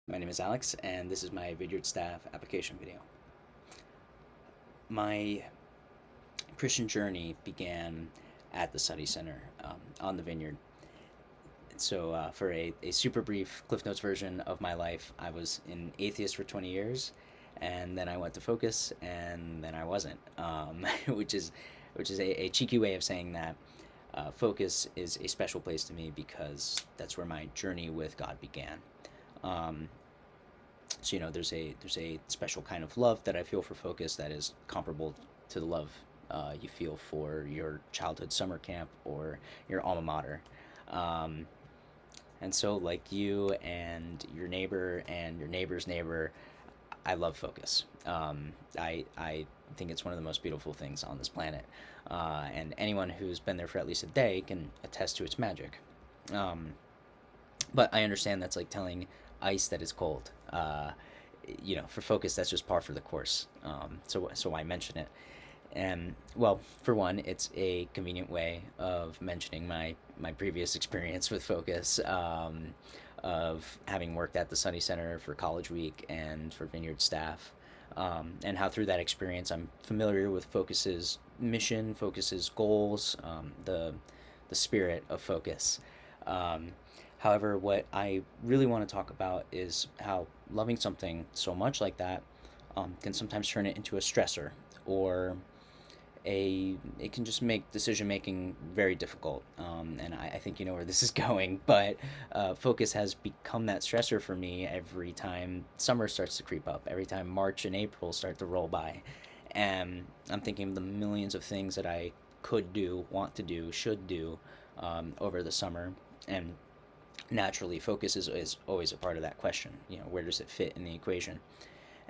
My name is Alex, and this is my Vineyard Staff application video. My Christian journey began at the study center on the vineyard. So, for a super brief Cliff Notes version of my life, I was an atheist for 20 years, and then I went to Focus, and then I wasn't, which is a cheeky way of saying that Focus is a special place to me because that's where my journey with God began. Um, so there's a special kind of love that I feel for Focus that is comparable to the love you feel for your childhood summer camp or your alma mater. Um, and so, like you and your neighbor and your neighbor's neighbor, I love Focus. I think it's one of the most beautiful things on this planet, and anyone who's been there for at least a day can attest to its magic. Um, but I understand that's like telling ice that it's cold. For Focus, that's just par for the course. So why mention it? And well, for one, it's a convenient way of mentioning my previous experience with Focus, of having worked at the Sunny Center for College Week and for Vineyard Staff, and how through that experience I'm familiar with Focus's mission, Focus's goals, the spirit of Focus. Um, However, what I really want to talk about is how loving something so much like that can sometimes turn it into a stressor, or it can just make decision making very difficult. And I think you know where this is going, but Focus has become that stressor for me every time summer starts to creep up, every time March and April start to roll by. And I'm thinking of the millions of things that I could do, want to do, should do over the summer. And naturally, Focus is always a part of that question. Where does it fit in the equation?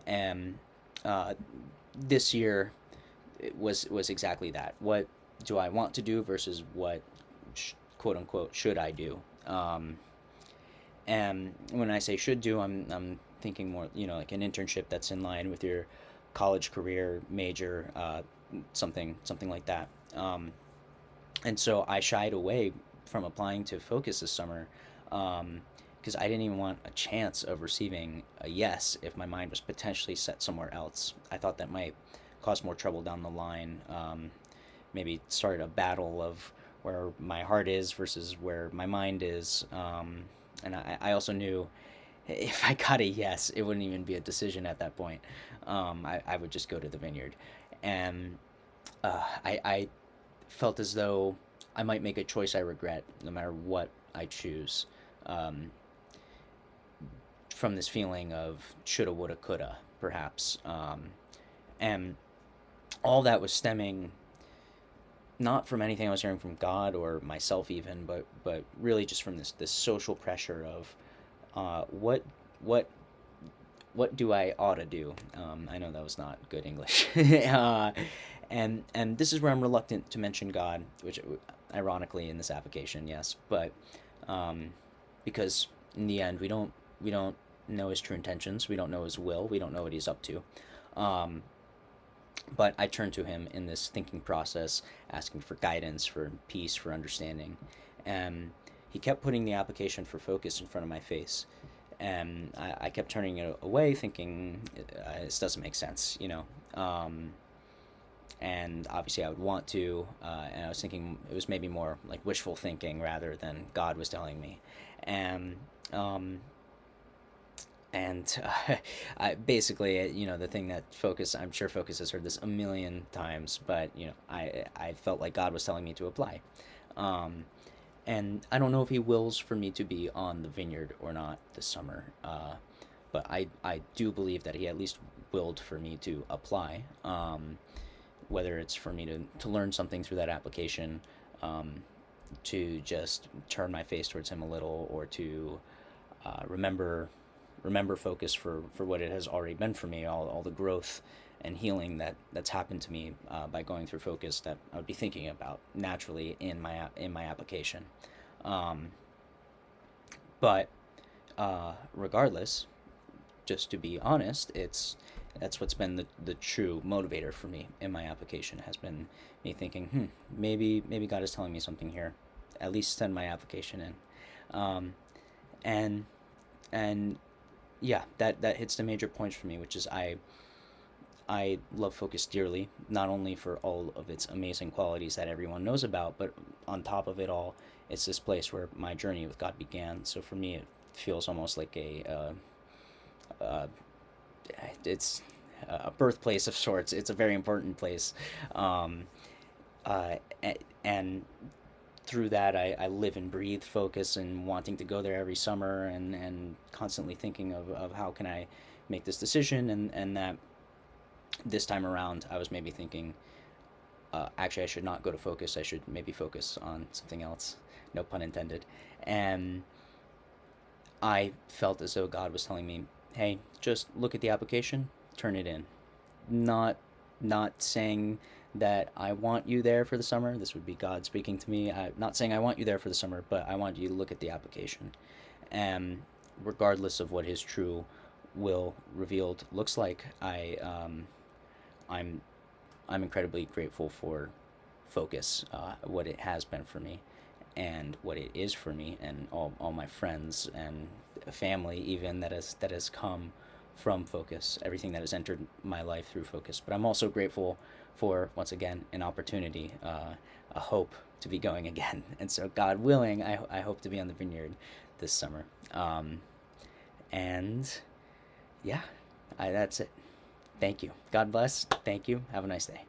And uh, this year was exactly that. What do I want to do versus what quote unquote should I do? And when I say should do, I'm thinking more like an internship that's in line with your college career major, something like that. And so I shied away from applying to Focus this summer, because I didn't even want a chance of receiving a yes if my mind was potentially set somewhere else. I thought that might cause more trouble down the line. Maybe start a battle of where my heart is versus where my mind is. And I also knew if I got a yes, it wouldn't even be a decision at that point. I would just go to the vineyard. And I felt as though I might make a choice I regret no matter what I choose, um, from this feeling of shoulda, woulda, coulda, perhaps. And all that was stemming not from anything I was hearing from God or myself even, but really just from this social pressure of what what what do I ought to do? I know that was not good English, and this is where I'm reluctant to mention God, which ironically in this application, yes, but um, because in the end we don't know his true intentions, we don't know his will, we don't know what he's up to. Um, but I turned to him in this thinking process, asking for guidance, for peace, for understanding, and he kept putting the application for Focus in front of my face, and I kept turning it away, thinking this doesn't make sense. And obviously I would want to, and I was thinking it was maybe more like wishful thinking rather than God was telling me, and um, and basically, the thing that Focus, I'm sure Focus has heard this a million times, but I felt like God was telling me to apply. Um, and I don't know if He wills for me to be on the vineyard or not this summer, but I do believe that He at least willed for me to apply. Whether it's for me to learn something through that application, um, to just turn my face towards Him a little, or to remember Focus for what it has already been for me, all the growth and healing that's happened to me by going through Focus, that I would be thinking about naturally in my application. Um, but regardless, just to be honest, that's what's been the true motivator for me in my application, has been me thinking, maybe God is telling me something here. At least send my application in. Um, and and yeah, that hits the major points for me, which is I love Focus dearly, not only for all of its amazing qualities that everyone knows about, but on top of it all, it's this place where my journey with God began. So for me, it feels almost like uh, it's a birthplace of sorts. It's a very important place, um, and through that, I live and breathe Focus and wanting to go there every summer, and constantly thinking of how can I make this decision, and that this time around I was maybe thinking, actually I should not go to Focus. I should maybe focus on something else. No pun intended. And I felt as though God was telling me, "Hey, just look at the application, turn it in." Not not saying that I want you there for the summer. This would be God speaking to me. Not saying I want you there for the summer, but I want you to look at the application. And regardless of what His true will revealed looks like, I'm I'm incredibly grateful for Focus, what it has been for me, and what it is for me, and all my friends and family even that has come from Focus, everything that has entered my life through Focus. But I'm also grateful for, once again, an opportunity, a hope to be going again. And so, God willing, I hope to be on the vineyard this summer. And yeah, that's it. Thank you. God bless. Thank you. Have a nice day.